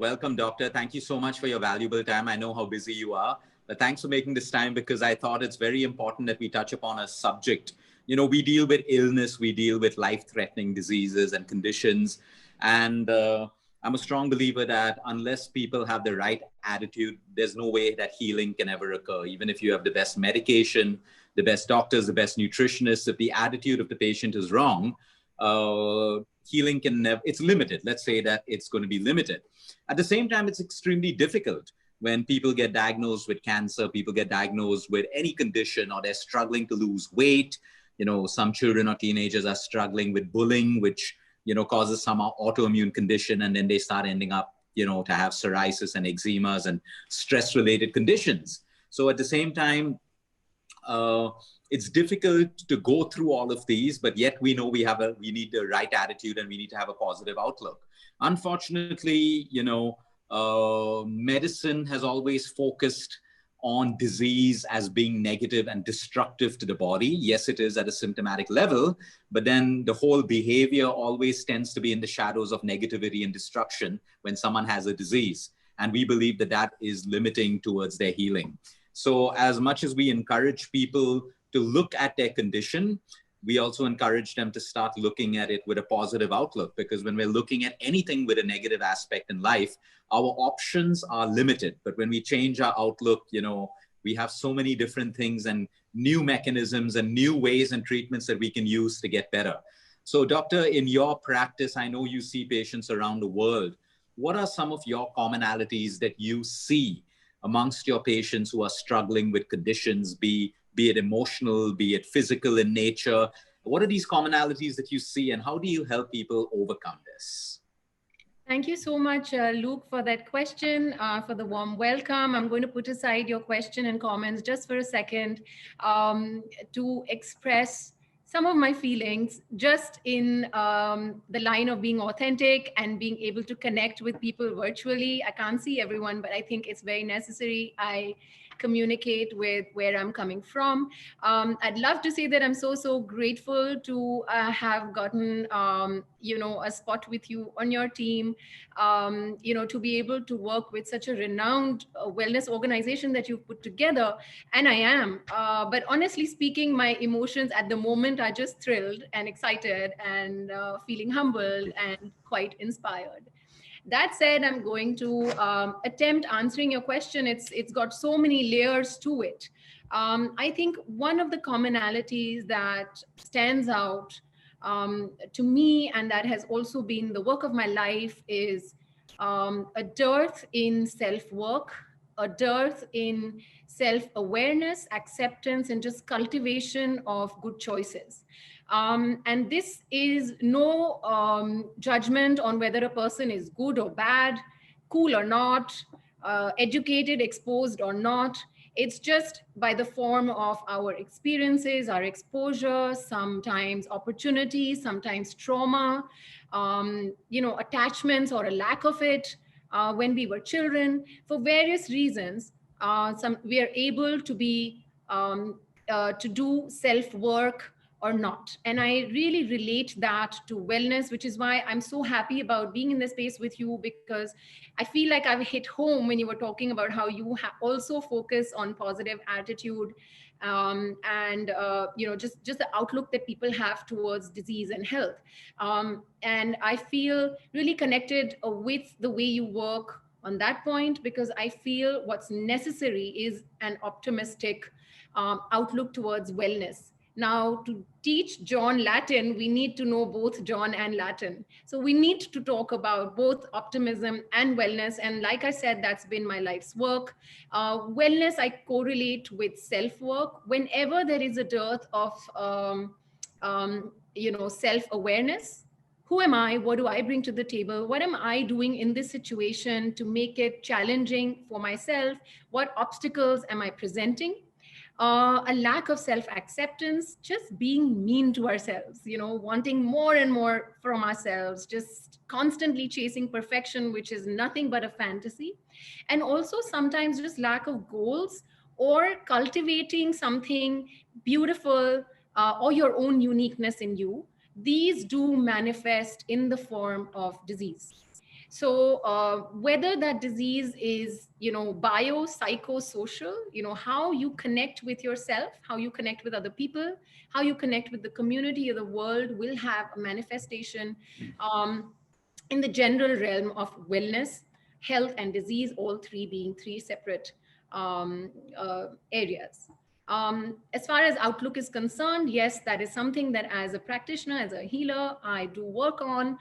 Welcome, doctor. Thank you so much for your valuable time. I know how busy you are, but thanks for making this time because I thought it's very important that we touch upon a subject. We deal with illness, we deal with life-threatening diseases and conditions. And I'm a strong believer that unless people have the right attitude, there's no way that healing can ever occur. Even if you have the best medication, the best doctors, the best nutritionists, if the attitude of the patient is wrong, healing can never, it's limited. Let's say that it's going to be limited. At the same time, it's extremely difficult when people get diagnosed with cancer, people get diagnosed with any condition, or they're struggling to lose weight. Some children or teenagers are struggling with bullying, which, causes some autoimmune condition, and then they start ending up, to have psoriasis and eczemas and stress-related conditions. So at the same time, it's difficult to go through all of these, but yet we know we need the right attitude and we need to have a positive outlook. Unfortunately, medicine has always focused on disease as being negative and destructive to the body. Yes, it is at a symptomatic level, but then the whole behavior always tends to be in the shadows of negativity and destruction when someone has a disease. And we believe that that is limiting towards their healing. So as much as we encourage people to look at their condition, we also encourage them to start looking at it with a positive outlook, because when we're looking at anything with a negative aspect in life, our options are limited. But when we change our outlook, we have so many different things and new mechanisms and new ways and treatments that we can use to get better. So doctor, in your practice, I know you see patients around the world. What are some of your commonalities that you see amongst your patients who are struggling with conditions, be it emotional, be it physical in nature? What are these commonalities that you see, and how do you help people overcome this? Thank you so much, Luke, for that question, for the warm welcome. I'm going to put aside your question and comments just for a second to express some of my feelings just in the line of being authentic and being able to connect with people virtually. I can't see everyone, but I think it's very necessary I communicate with where I'm coming from. I'd love to say that I'm so grateful to have gotten a spot with you on your team, to be able to work with such a renowned wellness organization that you've put together. And I am, but honestly speaking, my emotions at the moment are just thrilled and excited and feeling humbled and quite inspired. That said, I'm going to attempt answering your question. It's got so many layers to it. I think one of the commonalities that stands out to me, and that has also been the work of my life, is a dearth in self-work, a dearth in self-awareness, acceptance, and just cultivation of good choices. And this is no judgment on whether a person is good or bad, cool or not, educated, exposed or not. It's just by the form of our experiences, our exposure, sometimes opportunities, sometimes trauma, attachments or a lack of it when we were children. For various reasons, we are able to be to do self-work or not. And I really relate that to wellness, which is why I'm so happy about being in this space with you, because I feel like I've hit home when you were talking about how you also focus on positive attitude and just the outlook that people have towards disease and health. And I feel really connected with the way you work on that point, because I feel what's necessary is an optimistic outlook towards wellness. Now, to teach John Latin, we need to know both John and Latin. So we need to talk about both optimism and wellness. And like I said, that's been my life's work. Wellness, I correlate with self-work. Whenever there is a dearth of, self-awareness, who am I? What do I bring to the table? What am I doing in this situation to make it challenging for myself? What obstacles am I presenting? A lack of self-acceptance, just being mean to ourselves, wanting more and more from ourselves, just constantly chasing perfection, which is nothing but a fantasy. And also sometimes just lack of goals or cultivating something beautiful or your own uniqueness in you. These do manifest in the form of disease. So whether that disease is, bio, psychosocial, how you connect with yourself, how you connect with other people, how you connect with the community or the world will have a manifestation um, in the general realm of wellness, health, and disease, all three being three separate areas. As far as outlook is concerned, yes, that is something that as a practitioner, as a healer, I do work on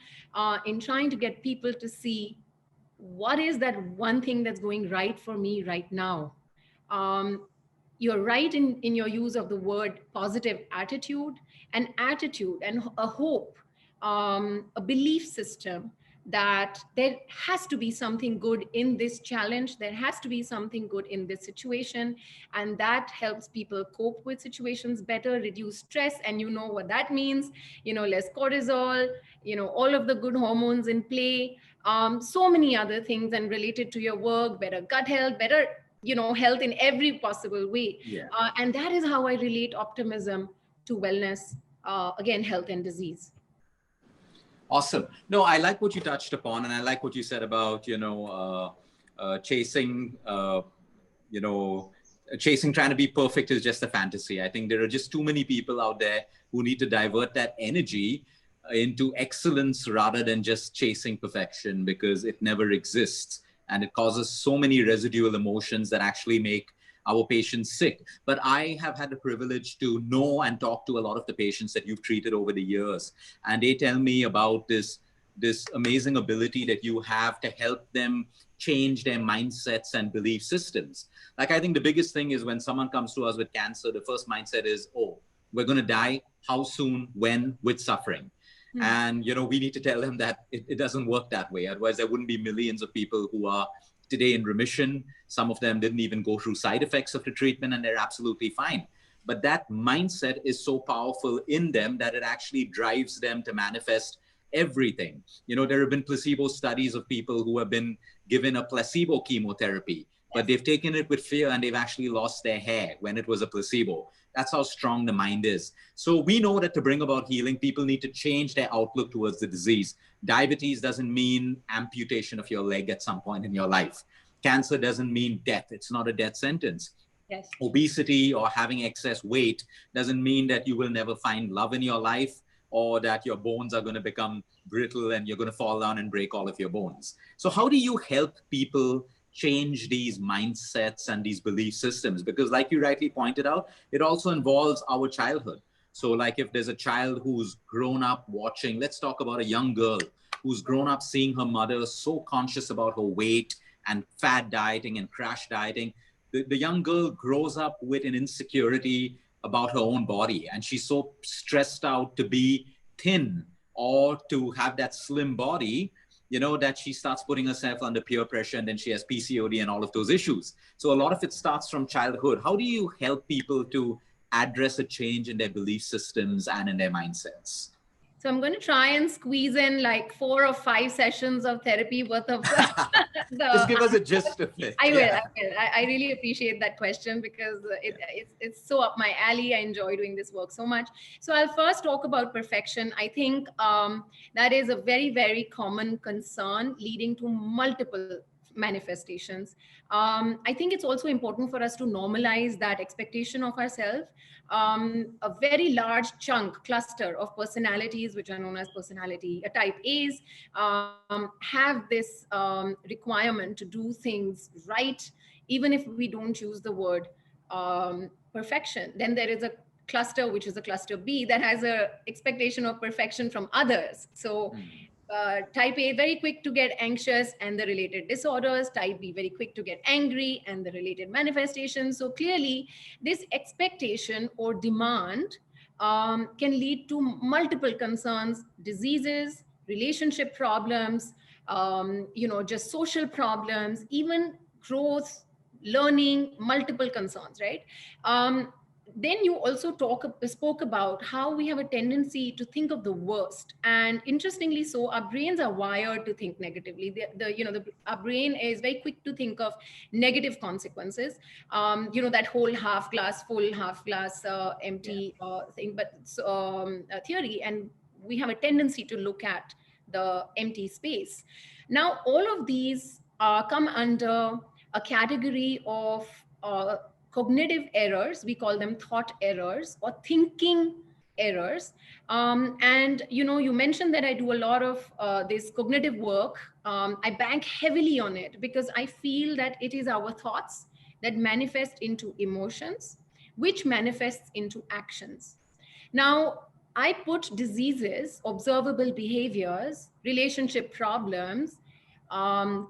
in trying to get people to see what is that one thing that's going right for me right now. Um, you're right in your use of the word positive attitude, and a hope, a belief system that there has to be something good in this challenge, there has to be something good in this situation, and that helps people cope with situations better, reduce stress, and you know what that means, less cortisol, all of the good hormones in play, so many other things, and related to your work, better gut health, better health in every possible way. Yeah. And that is how I relate optimism to wellness, again, health and disease. Awesome. No, I like what you touched upon, and I like what you said about chasing, chasing trying to be perfect is just a fantasy. I think there are just too many people out there who need to divert that energy into excellence rather than just chasing perfection, because it never exists and it causes so many residual emotions that actually make our patients sick. But I have had the privilege to know and talk to a lot of the patients that you've treated over the years, and they tell me about this amazing ability that you have to help them change their mindsets and belief systems. Like, I think the biggest thing is when someone comes to us with cancer, the first mindset is, oh, we're going to die. How soon? When? With suffering. And, we need to tell them that it doesn't work that way. Otherwise, there wouldn't be millions of people who are today in remission. Some of them didn't even go through side effects of the treatment and they're absolutely fine. But that mindset is so powerful in them that it actually drives them to manifest everything. There have been placebo studies of people who have been given a placebo chemotherapy, but they've taken it with fear and they've actually lost their hair when it was a placebo. That's how strong the mind is. So we know that to bring about healing, people need to change their outlook towards the disease. Diabetes doesn't mean amputation of your leg at some point in your life. Cancer doesn't mean death. It's not a death sentence. Yes. Obesity or having excess weight doesn't mean that you will never find love in your life, or that your bones are going to become brittle and you're going to fall down and break all of your bones. So how do you help people change these mindsets and these belief systems? Because like you rightly pointed out, it also involves our childhood. So like if there's a child who's grown up watching, let's talk about a young girl who's grown up seeing her mother so conscious about her weight and fad dieting and crash dieting. The young girl grows up with an insecurity about her own body, and she's so stressed out to be thin or to have that slim body, that she starts putting herself under peer pressure, and then she has PCOD and all of those issues. So a lot of it starts from childhood. How do you help people to address a change in their belief systems and in their mindsets? So I'm going to try and squeeze in like 4 or 5 sessions of therapy worth of Just give us a gist of it. I will. I really appreciate that question because it's so up my alley. I enjoy doing this work so much. So I'll first talk about perfection. I think that is a very, very common concern leading to multiple manifestations. I think it's also important for us to normalize that expectation of ourselves. A very large cluster of personalities, which are known as personality type A's, have this requirement to do things right, even if we don't use the word perfection. Then there is a cluster, which is a cluster B, that has a expectation of perfection from others. So type A, very quick to get anxious and the related disorders. Type B, very quick to get angry and the related manifestations. So clearly, this expectation or demand can lead to multiple concerns, diseases, relationship problems, just social problems, even growth, learning, multiple concerns, right? Then you also spoke about how we have a tendency to think of the worst, and interestingly so, our brains are wired to think negatively. Our brain is very quick to think of negative consequences. That whole half glass full, half glass empty thing, but theory, and we have a tendency to look at the empty space. Now, all of these come under a category of cognitive errors. We call them thought errors or thinking errors. And you mentioned that I do a lot of this cognitive work. I bank heavily on it because I feel that it is our thoughts that manifest into emotions, which manifests into actions. Now, I put diseases, observable behaviors, relationship problems,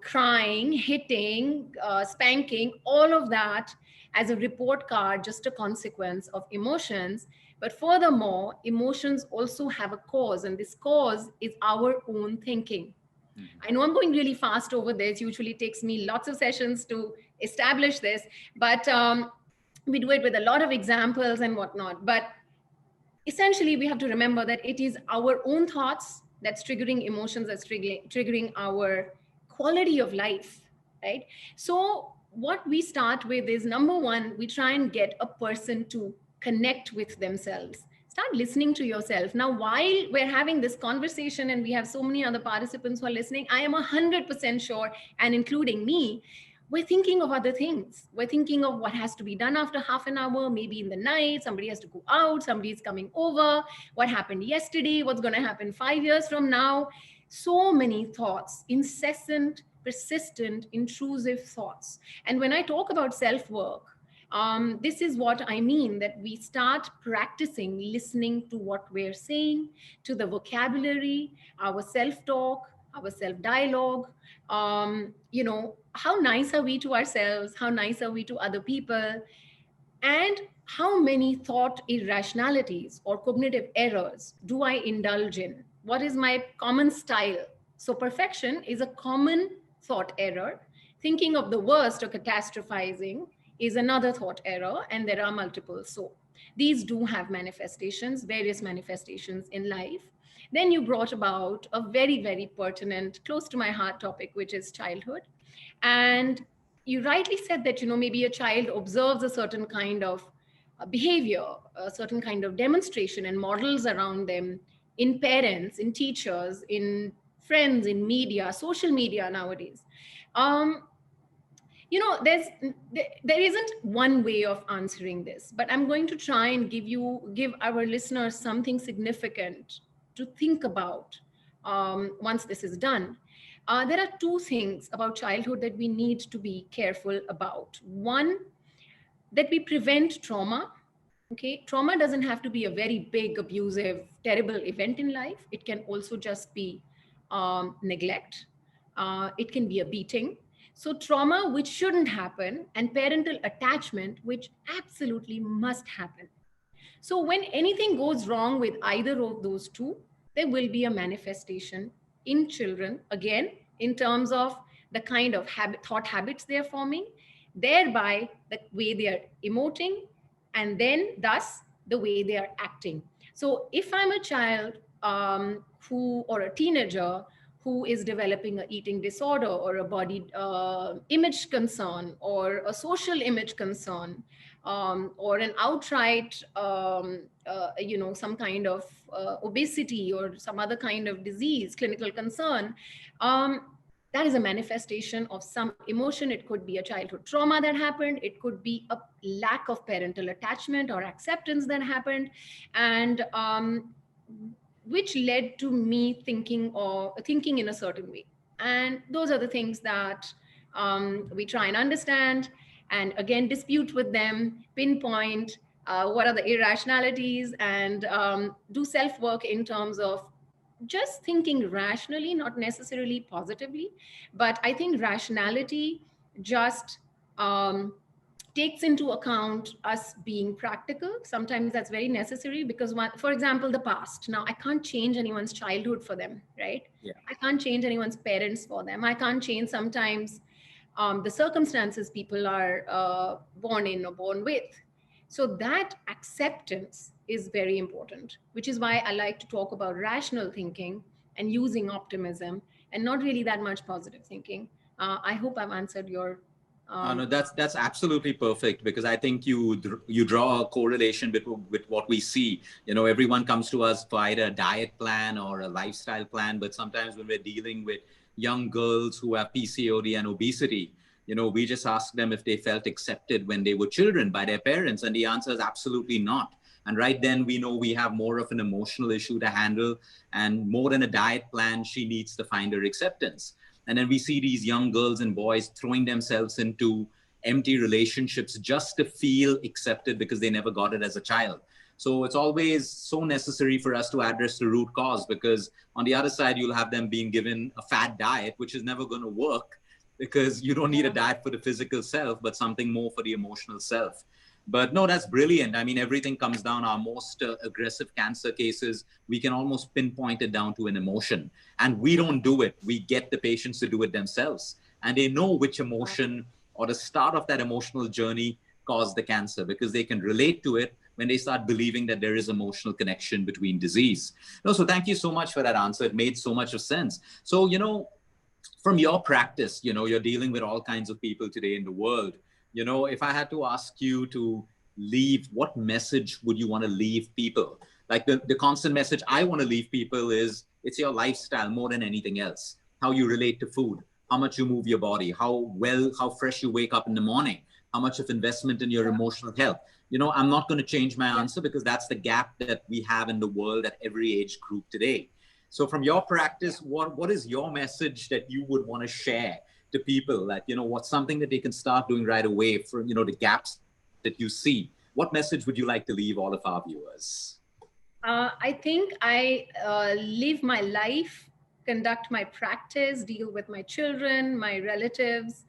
crying, hitting, spanking, all of that as a report card, just a consequence of emotions. But furthermore, emotions also have a cause, and this cause is our own thinking. I know I'm going really fast over this. Usually takes me lots of sessions to establish this, but we do it with a lot of examples and whatnot. But essentially, we have to remember that it is our own thoughts that's triggering emotions, that's triggering our quality of life, right? So what we start with is, number one, we try and get a person to connect with themselves. Start listening to yourself. Now, while we're having this conversation and we have so many other participants who are listening, I am 100% sure, and including me, we're thinking of other things. We're thinking of what has to be done after half an hour, maybe in the night, somebody has to go out, somebody's coming over, what happened yesterday, what's going to happen 5 years from now. So many thoughts, incessant, persistent, intrusive thoughts. And when I talk about self-work, this is what I mean, that we start practicing listening to what we're saying, to the vocabulary, our self-talk, our self-dialogue. How nice are we to ourselves? How nice are we to other people? And how many thought irrationalities or cognitive errors do I indulge in? What is my common style? So, perfection is a common thought error. Thinking of the worst or catastrophizing is another thought error, and there are multiple. So, these do have manifestations, various manifestations in life. Then you brought about a very, very pertinent, close to my heart topic, which is childhood. And you rightly said that, maybe a child observes a certain kind of behavior, a certain kind of demonstration and models around them in parents, in teachers, in friends, in media, social media nowadays. Um, there isn't one way of answering this, but I'm going to try and give our listeners something significant to think about once this is done. There are two things about childhood that we need to be careful about. One, that we prevent trauma. Okay, trauma doesn't have to be a very big, abusive, terrible event in life. It can also just be neglect. It can be a beating. So, trauma, which shouldn't happen, and parental attachment, which absolutely must happen. So, when anything goes wrong with either of those two, there will be a manifestation in children, again, in terms of the kind of thought habits they're forming, thereby the way they are emoting, and then thus the way they are acting. So, if I'm a child or a teenager who is developing an eating disorder or a body image concern or a social image concern, or an outright, some kind of obesity or some other kind of disease, clinical concern, that is a manifestation of some emotion. It could be a childhood trauma that happened. It could be a lack of parental attachment or acceptance that happened, and which led to me thinking in a certain way. And those are the things that we try and understand, and again dispute with them, pinpoint what are the irrationalities, and do self work in terms of just thinking rationally, not necessarily positively. But I think rationality just takes into account us being practical. Sometimes that's very necessary because, for example, the past. Now, I can't change anyone's childhood for them, right? Yeah. I can't change anyone's parents for them. I can't change sometimes the circumstances people are born in or born with. So that acceptance is very important, which is why I like to talk about rational thinking and using optimism and not really that much positive thinking. I hope I've answered your. No, that's absolutely perfect, because I think you draw a correlation with what we see. Everyone comes to us for either a diet plan or a lifestyle plan, but sometimes when we're dealing with young girls who have PCOD and obesity, we just ask them if they felt accepted when they were children by their parents. And the answer is absolutely not. And right then we know we have more of an emotional issue to handle, and more than a diet plan, she needs to find her acceptance. And then we see these young girls and boys throwing themselves into empty relationships just to feel accepted because they never got it as a child. So it's always so necessary for us to address the root cause, because on the other side, you'll have them being given a fad diet, which is never going to work, because you don't need a diet for the physical self, but something more for the emotional self. But no, that's brilliant. I mean, everything comes down. Our most aggressive cancer cases, we can almost pinpoint it down to an emotion. And we don't do it. We get the patients to do it themselves. And they know which emotion or the start of that emotional journey caused the cancer, because they can relate to it when they start believing that there is emotional connection between disease. No, so thank you so much for that answer. It made so much of sense. So, from your practice, you're dealing with all kinds of people today in the world. If I had to ask you to leave, what message would you want to leave people? Like the constant message I want to leave people is, it's your lifestyle more than anything else. How you relate to food, how much you move your body, how fresh you wake up in the morning, how much of investment in your emotional health. I'm not going to change my answer, because that's the gap that we have in the world at every age group today. So from your practice, what is your message that you would want to share to people, that, what's something that they can start doing right away for, the gaps that you see? What message would you like to leave all of our viewers? I think I live my life, conduct my practice, deal with my children, my relatives,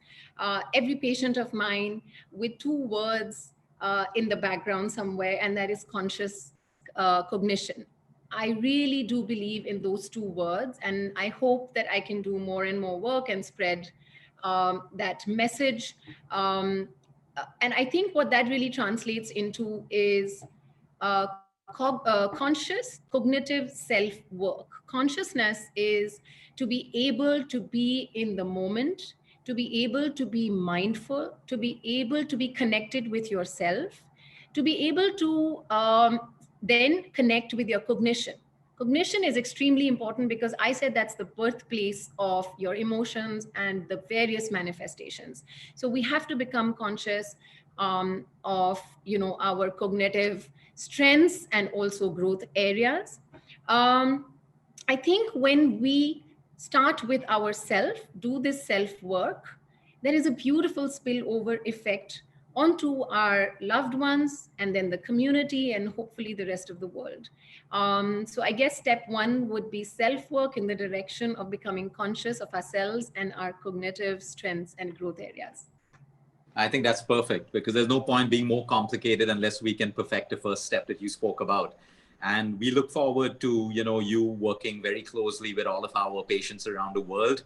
every patient of mine with two words in the background somewhere, and that is conscious cognition. I really do believe in those two words, and I hope that I can do more and more work and spread that message. And I think what that really translates into is conscious cognitive self-work. Consciousness is to be able to be in the moment, to be able to be mindful, to be able to be connected with yourself, to be able to then connect with your cognition. Cognition is extremely important, because I said that's the birthplace of your emotions and the various manifestations. So we have to become conscious of our cognitive strengths and also growth areas. I think when we start with ourself, do this self work, there is a beautiful spillover effect onto our loved ones, and then the community, and hopefully the rest of the world. So I guess step one would be self-work in the direction of becoming conscious of ourselves and our cognitive strengths and growth areas. I think that's perfect, because there's no point being more complicated unless we can perfect the first step that you spoke about. And we look forward to, you working very closely with all of our patients around the world,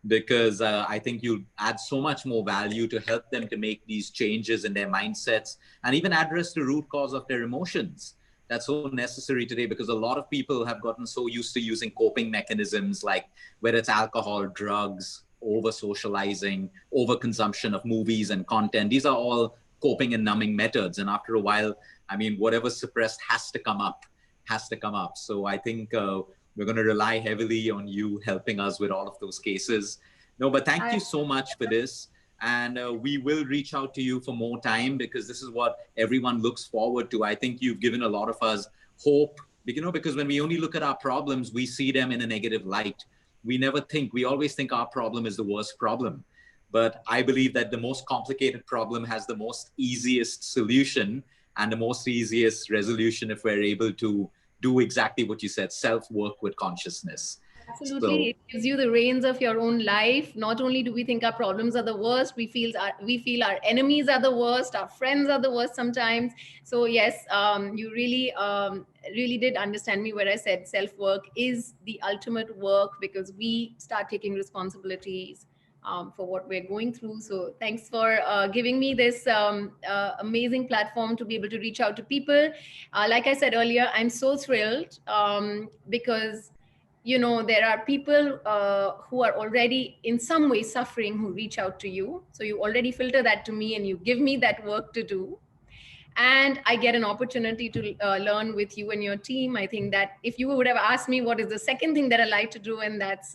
because I think you'll add so much more value to help them to make these changes in their mindsets, and even address the root cause of their emotions. That's so necessary today, because a lot of people have gotten so used to using coping mechanisms, like whether it's alcohol, drugs, over socializing, over consumption of movies and content. These are all coping and numbing methods. And after a while, I mean, whatever's suppressed has to come up. So I think we're going to rely heavily on you helping us with all of those cases. No, but thank you so much for this. And we will reach out to you for more time, because this is what everyone looks forward to. I think you've given a lot of us hope, because when we only look at our problems, we see them in a negative light. We always think our problem is the worst problem. But I believe that the most complicated problem has the most easiest solution and the most easiest resolution, if we're able to do exactly what you said, self-work with consciousness. Absolutely. So, it gives you the reins of your own life. Not only do we think our problems are the worst, we feel our enemies are the worst, our friends are the worst sometimes. So yes, you really did understand me where I said self-work is the ultimate work, because we start taking responsibilities for what we're going through. So thanks for giving me this amazing platform to be able to reach out to people. Like I said earlier, I'm so thrilled because there are people who are already in some way suffering who reach out to you. So you already filter that to me and you give me that work to do. and I get an opportunity to learn with you and your team. I think that if you would have asked me what is the second thing that I like to do, and that's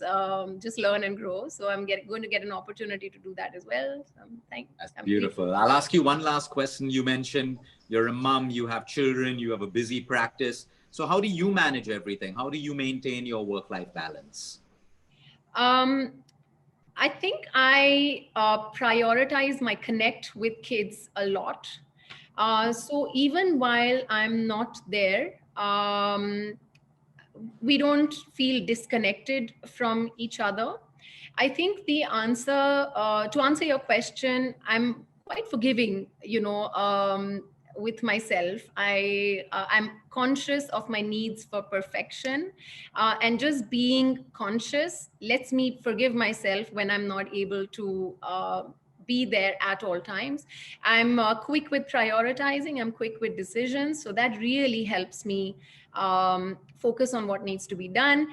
just learn and grow. So I'm going to get an opportunity to do that as well. So That's beautiful. I'll ask you one last question. You mentioned you're a mom, you have children, you have a busy practice. So how do you manage everything? How do you maintain your work-life balance? I think I prioritize my connect with kids a lot. So even while I'm not there, we don't feel disconnected from each other. I think the answer to answer your question, I'm quite forgiving, with myself. I'm conscious of my needs for perfection, and just being conscious lets me forgive myself when I'm not able to be there at all times. I'm quick with prioritizing. I'm quick with decisions, so that really helps me focus on what needs to be done.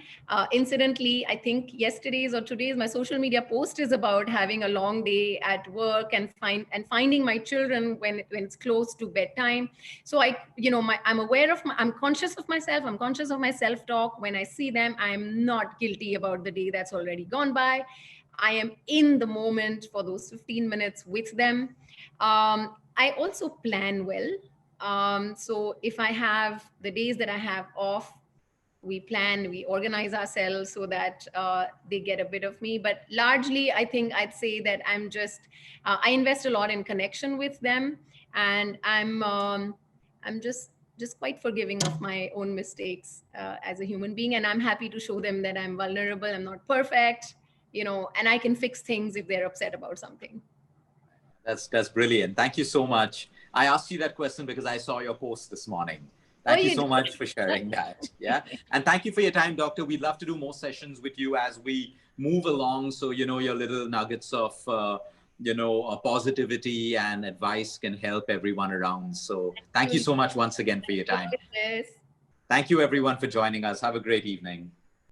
Incidentally, I think yesterday's or today's my social media post is about having a long day at work and finding my children when it's close to bedtime. So I'm aware of I'm conscious of myself. I'm conscious of my self-talk. When I see them, I'm not guilty about the day that's already gone by. I am in the moment for those 15 minutes with them. I also plan well. So if I have the days that I have off, we plan, we organize ourselves so that they get a bit of me. But largely, I think I'd say that I invest a lot in connection with them, and I'm just quite forgiving of my own mistakes as a human being, and I'm happy to show them that I'm vulnerable, I'm not perfect, and I can fix things if they're upset about something. That's brilliant. Thank you so much. I asked you that question because I saw your post this morning. Thank you so much for sharing that. Yeah. And thank you for your time, Doctor. We'd love to do more sessions with you as we move along. So, your little nuggets of, positivity and advice can help everyone around. So thank you so much once again for your time. Thank you, everyone, for joining us. Have a great evening.